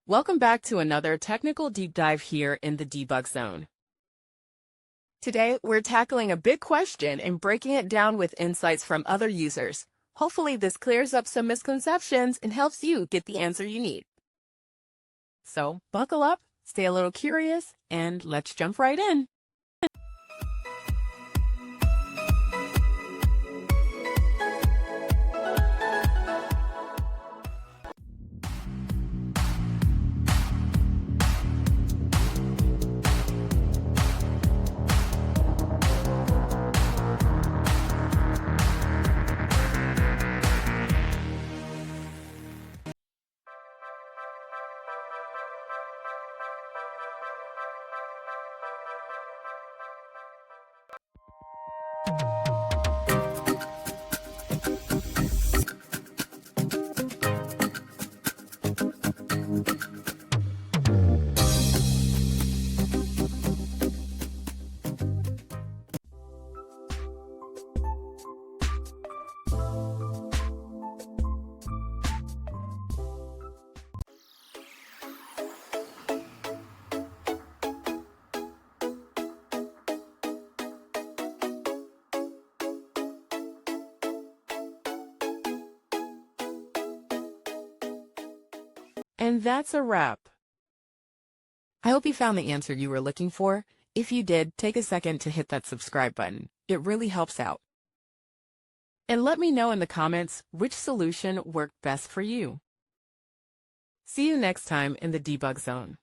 Welcome back to another technical deep dive here in the debug zone. Today, we're tackling a big question and breaking it down with insights from other users. Hopefully, this clears up some misconceptions and helps you get the answer you need. So, buckle up, stay a little curious, and let's jump right in. And that's a wrap. I hope you found the answer you were looking for. If you did, take a second to hit that subscribe button. It really helps out. And let me know in the comments which solution worked best for you. See you next time in the debug zone.